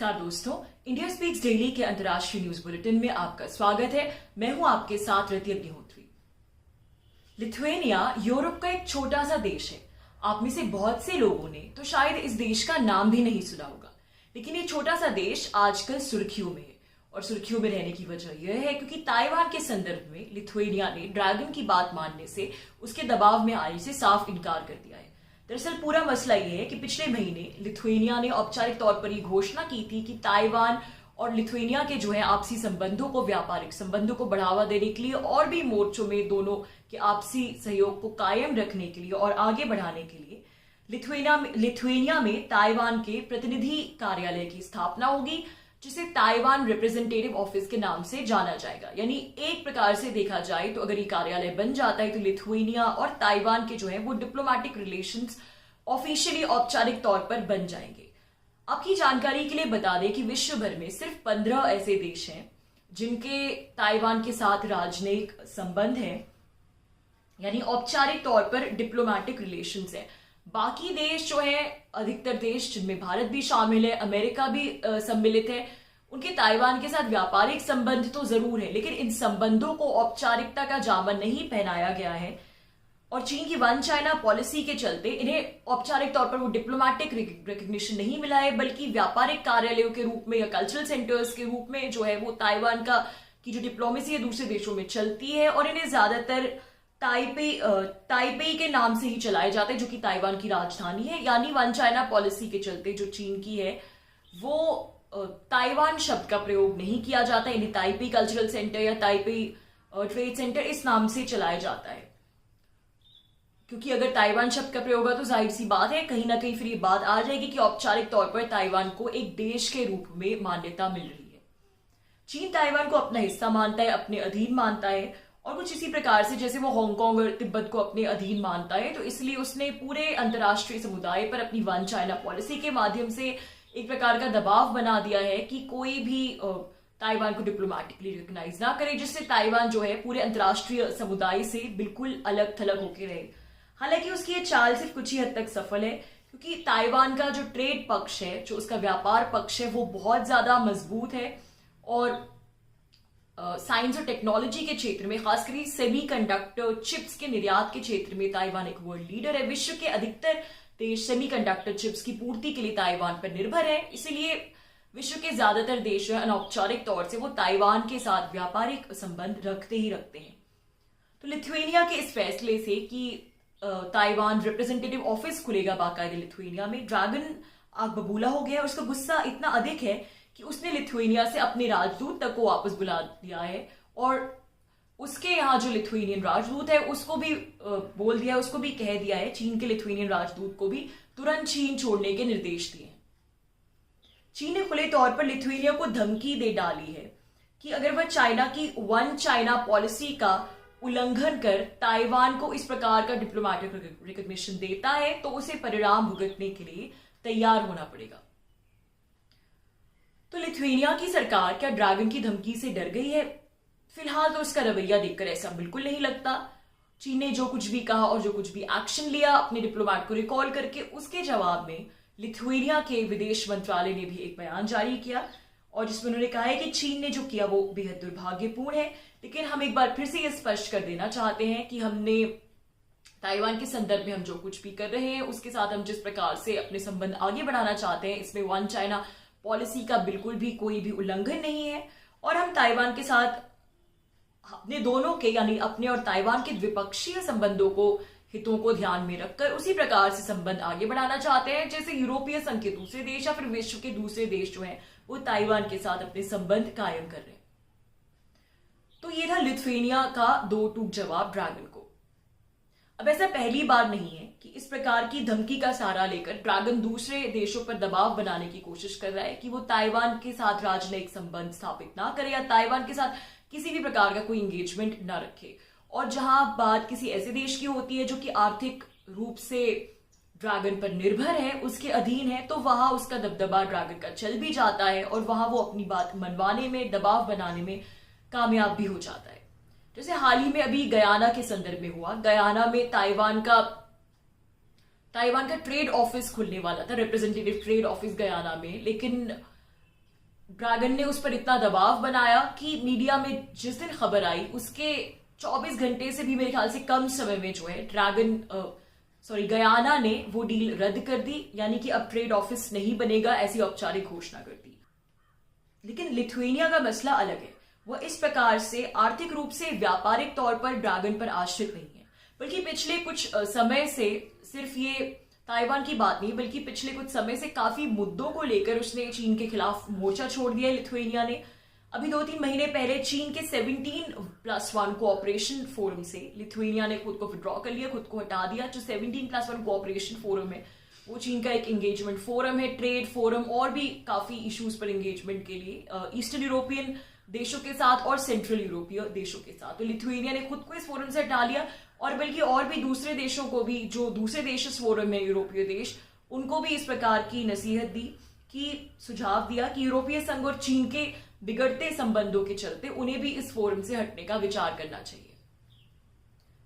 नमस्कार दोस्तों, India speaks daily के अंतर्राष्ट्रीय न्यूज बुलेटिन में आपका स्वागत है। मैं हूं आपके साथ रति अग्निहोत्री। लिथुएनिया यूरोप का एक छोटा सा देश है। आप में से बहुत से लोगों ने तो शायद इस देश का नाम भी नहीं सुना होगा, लेकिन ये छोटा सा देश आजकल सुर्खियों में है। और सुर्खियों में रहने की वजह यह है क्योंकि ताइवान के संदर्भ में लिथुएनिया ने ड्रैगन की बात मानने से, उसके दबाव में आने से साफ इनकार कर दिया है। दरअसल पूरा मसला ये है कि पिछले महीने लिथुएनिया ने औपचारिक तौर पर यह घोषणा की थी कि ताइवान और लिथुएनिया के जो है आपसी संबंधों को, व्यापारिक संबंधों को बढ़ावा देने के लिए और भी मोर्चों में दोनों के आपसी सहयोग को कायम रखने के लिए और आगे बढ़ाने के लिए लिथुएनिया में ताइवान के प्रतिनिधि कार्यालय की स्थापना होगी, जिसे ताइवान रिप्रेजेंटेटिव ऑफिस के नाम से जाना जाएगा। यानी एक प्रकार से देखा जाए तो अगर ये कार्यालय बन जाता है तो लिथुएनिया और ताइवान के जो है वो डिप्लोमेटिक रिलेशंस ऑफिशियली, औपचारिक तौर पर बन जाएंगे। आपकी जानकारी के लिए बता दें कि विश्व भर में सिर्फ 15 ऐसे देश हैं जिनके ताइवान के साथ राजनयिक संबंध है, यानी औपचारिक तौर पर डिप्लोमेटिक रिलेशंस है। बाकी देश जो है, अधिकतर देश जिनमें भारत भी शामिल है, अमेरिका भी सम्मिलित है, उनके ताइवान के साथ व्यापारिक संबंध तो जरूर है, लेकिन इन संबंधों को औपचारिकता का जामन नहीं पहनाया गया है। और चीन की वन चाइना पॉलिसी के चलते इन्हें औपचारिक तौर पर वो डिप्लोमेटिक रिकग्निशन नहीं मिला है, बल्कि व्यापारिक कार्यालयों के रूप में या कल्चरल सेंटर्स के रूप में जो है वो ताइवान की जो डिप्लोमेसी है दूसरे देशों में चलती है। और इन्हें ज्यादातर ताइपेई के नाम से ही चलाए जाते हैं, जो कि ताइवान की राजधानी है। यानी वन चाइना पॉलिसी के चलते जो चीन की है वो ताइवान शब्द का प्रयोग नहीं किया जाता। इन्हें ताइपेई कल्चरल सेंटर या ताइपेई ट्रेड सेंटर इस नाम से चलाया जाता है, क्योंकि अगर ताइवान शब्द का प्रयोग होगा तो जाहिर सी बात है कहीं ना कहीं फिर ये बात आ जाएगी कि औपचारिक तौर पर ताइवान को एक देश के रूप में मान्यता मिल रही है। चीन ताइवान को अपना हिस्सा मानता है, अपने अधीन मानता है, और कुछ इसी प्रकार से जैसे वो हांगकांग और तिब्बत को अपने अधीन मानता है। तो इसलिए उसने पूरे अंतर्राष्ट्रीय समुदाय पर अपनी वन चाइना पॉलिसी के माध्यम से एक प्रकार का दबाव बना दिया है कि कोई भी ताइवान को डिप्लोमेटिकली रिकॉग्नाइज ना करे, जिससे ताइवान जो है पूरे अंतर्राष्ट्रीय समुदाय से बिल्कुल अलग थलग होकर रहे। हालांकि उसकी ये चाल सिर्फ कुछ ही हद तक सफल है, क्योंकि ताइवान का जो ट्रेड पक्ष है, जो उसका व्यापार पक्ष है, वो बहुत ज्यादा मजबूत है। और साइंस और टेक्नोलॉजी के क्षेत्र में, खासकर सेमीकंडक्टर चिप्स के निर्यात के क्षेत्र में ताइवान एक वर्ल्ड लीडर है। विश्व के अधिकतर देश सेमीकंडक्टर चिप्स की पूर्ति के लिए ताइवान पर निर्भर है। इसलिए विश्व के ज्यादातर देश अनौपचारिक तौर से वो ताइवान के साथ व्यापारिक संबंध रखते ही रखते हैं। तो लिथुएनिया के इस फैसले से कि ताइवान रिप्रेजेंटेटिव ऑफिस खुलेगा बाकायदे लिथुएनिया में, ड्रैगन आग बबूला हो गया। उसका गुस्सा इतना अधिक है कि उसने लिथुएनिया से अपने राजदूत तक को वापस बुला दिया है, और उसके यहाँ जो लिथुएनियन राजदूत है उसको भी बोल दिया है, उसको भी कह दिया है, चीन के लिथुएनियन राजदूत को भी तुरंत चीन छोड़ने के निर्देश दिए। चीन ने खुले तौर पर लिथुएनिया को धमकी दे डाली है कि अगर वह चाइना की वन चाइना पॉलिसी का उल्लंघन कर ताइवान को इस प्रकार का डिप्लोमेटिक रिकॉग्निशन देता है तो उसे परिणाम भुगतने के लिए तैयार होना पड़ेगा। तो लिथुएनिया की सरकार क्या ड्रैगन की धमकी से डर गई है? फिलहाल तो उसका रवैया देखकर ऐसा बिल्कुल नहीं लगता। चीन ने जो कुछ भी कहा और जो कुछ भी एक्शन लिया अपने डिप्लोमेट को रिकॉल करके, उसके जवाब में लिथुएनिया के विदेश मंत्रालय ने भी एक बयान जारी किया, और जिसमें उन्होंने कहा है कि चीन ने जो किया वो बेहद दुर्भाग्यपूर्ण है। लेकिन हम एक बार फिर से ये स्पष्ट कर देना चाहते हैं कि हमने ताइवान के संदर्भ में हम जो कुछ भी कर रहे हैं, उसके साथ हम जिस प्रकार से अपने संबंध आगे बढ़ाना चाहते हैं, इसमें वन चाइना पॉलिसी का बिल्कुल भी कोई भी उल्लंघन नहीं है। और हम ताइवान के साथ अपने दोनों के, यानी अपने और ताइवान के द्विपक्षीय संबंधों को, हितों को ध्यान में रखकर उसी प्रकार से संबंध आगे बढ़ाना चाहते हैं जैसे यूरोपीय संघ के दूसरे देश या फिर विश्व के दूसरे देश जो हैं वो ताइवान के साथ अपने संबंध कायम कर रहे हैं। तो ये था लिथुएनिया का दो टूक जवाब ड्रैगन को। अब ऐसा पहली बार नहीं है कि इस प्रकार की धमकी का सहारा लेकर ड्रैगन दूसरे देशों पर दबाव बनाने की कोशिश कर रहा है कि वो ताइवान के साथ राजनयिक संबंध स्थापित ना करे या ताइवान के साथ किसी भी प्रकार का कोई एंगेजमेंट ना रखे। और जहां बात किसी ऐसे देश की होती है जो कि आर्थिक रूप से ड्रैगन पर निर्भर है, उसके अधीन है, तो वहां उसका दबदबा ड्रैगन का चल भी जाता है और वहां वो अपनी बात मनवाने में, दबाव बनाने में कामयाब भी हो जाता है। जैसे हाल ही में अभी गयाना के संदर्भ में हुआ। गयाना में ताइवान का ट्रेड ऑफिस खुलने वाला था, रिप्रेजेंटेटिव ट्रेड ऑफिस गयाना में, लेकिन ड्रैगन ने उस पर इतना दबाव बनाया कि मीडिया में जिस दिन खबर आई उसके 24 घंटे से भी मेरे ख्याल से कम समय में जो है गयाना ने वो डील रद्द कर दी, यानी कि अब ट्रेड ऑफिस नहीं बनेगा, ऐसी औपचारिक घोषणा कर दी। लेकिन लिथुएनिया का मसला अलग है। वह इस प्रकार से आर्थिक रूप से व्यापारिक तौर पर ड्रैगन पर आश्रित नहीं है, बल्कि पिछले कुछ समय से, सिर्फ ये ताइवान की बात नहीं बल्कि पिछले कुछ समय से काफी मुद्दों को लेकर उसने चीन के खिलाफ मोर्चा छोड़ दिया है लिथुएनिया ने। अभी 2-3 महीने पहले चीन के 17+1 कोऑपरेशन फोरम से लिथुएनिया ने खुद को विड्रॉ कर लिया, खुद को हटा दिया। जो 17+1 कोऑपरेशन फोरम है वो चीन का एक एंगेजमेंट फोरम है, ट्रेड फोरम और भी काफी इश्यूज पर एंगेजमेंट के लिए ईस्टर्न यूरोपियन देशों के साथ और सेंट्रल यूरोपीय देशों के साथ। तो लिथुएनिया ने खुद को इस फोरम से हटा लिया और बल्कि और भी दूसरे देशों को भी, जो दूसरे देश इस फोरम में यूरोपीय देश, उनको भी इस प्रकार की नसीहत दी कि सुझाव दिया कि यूरोपीय संघ और चीन के बिगड़ते संबंधों के चलते उन्हें भी इस फोरम से हटने का विचार करना चाहिए।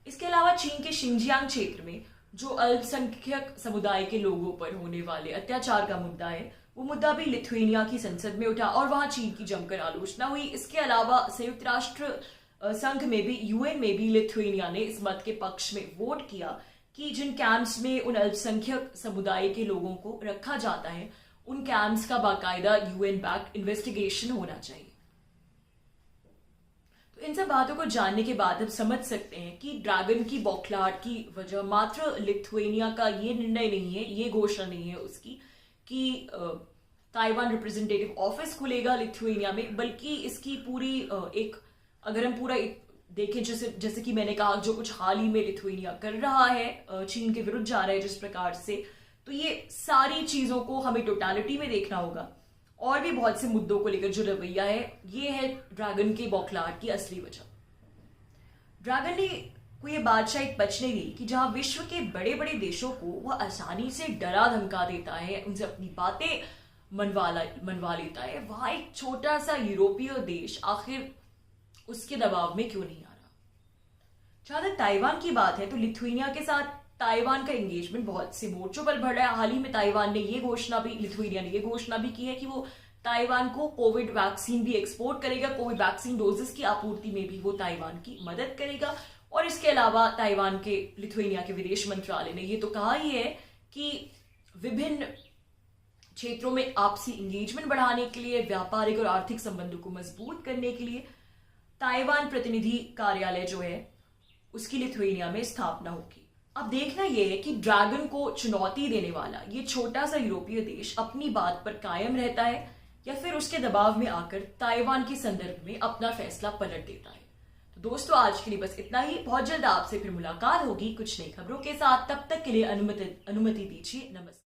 इसके अलावा चीन के शिंजियांग क्षेत्र में जो अल्पसंख्यक समुदाय के लोगों पर होने वाले अत्याचार का मुद्दा है, वो मुद्दा भी लिथुएनिया की संसद में उठा और वहां चीन की जमकर आलोचना हुई। इसके अलावा संयुक्त राष्ट्र संघ में भी, यूएन में भी लिथुएनिया ने इस मत के पक्ष में वोट किया कि जिन कैंप्स में उन अल्पसंख्यक समुदाय के लोगों को रखा जाता है, उन कैंप्स का बाकायदा यूएन बैक्ड इन्वेस्टिगेशन होना चाहिए। तो इन सब बातों को जानने के बाद अब समझ सकते हैं कि ड्रैगन की बौखलाहट की वजह मात्र लिथुएनिया का ये निर्णय नहीं है, ये घोषणा नहीं है उसकी कि ताइवान रिप्रेजेंटेटिव ऑफिस खुलेगा लिथुएनिया में, बल्कि इसकी पूरी अगर हम पूरा देखें, जैसे कि मैंने कहा, जो कुछ हाल ही में लिथुएनिया कर रहा है, चीन के विरुद्ध जा रहा है जिस प्रकार से, तो ये सारी चीजों को हमें टोटालिटी में देखना होगा। और भी बहुत से मुद्दों को लेकर जो रवैया है, ये है ड्रैगन के बौखलाहट की असली वजह। ड्रैगन ने को ये बादशाह एक बचने दी कि जहां विश्व के बड़े बड़े देशों को वह आसानी से डरा धमका देता है, उनसे अपनी बातें मनवा लेता है, वहां एक छोटा सा यूरोपीय देश आखिर उसके दबाव में क्यों नहीं आ रहा। जहां तक ताइवान की बात है, तो लिथुएनिया के साथ ताइवान का एंगेजमेंट बहुत से मोर्चों पर बढ़ रहा है। हाल ही में ताइवान ने लिथुएनिया ने ये घोषणा भी की है कि वो ताइवान को कोविड वैक्सीन भी एक्सपोर्ट करेगा, कोविड वैक्सीन डोजेस की आपूर्ति में भी वो ताइवान की मदद करेगा। और इसके अलावा ताइवान के लिथुएनिया के विदेश मंत्रालय ने ये तो कहा ही है कि विभिन्न क्षेत्रों में आपसी एंगेजमेंट बढ़ाने के लिए, व्यापारिक और आर्थिक संबंधों को मजबूत करने के लिए ताइवान प्रतिनिधि कार्यालय जो है उसकी लिथुएनिया में स्थापना होगी। अब देखना यह है कि ड्रैगन को चुनौती देने वाला ये छोटा सा यूरोपीय देश अपनी बात पर कायम रहता है या फिर उसके दबाव में आकर ताइवान के संदर्भ में अपना फैसला पलट देता है। तो दोस्तों, आज के लिए बस इतना ही। बहुत जल्द आपसे फिर मुलाकात होगी कुछ नई खबरों के साथ। तब तक के लिए अनुमति दीजिए। नमस्ते।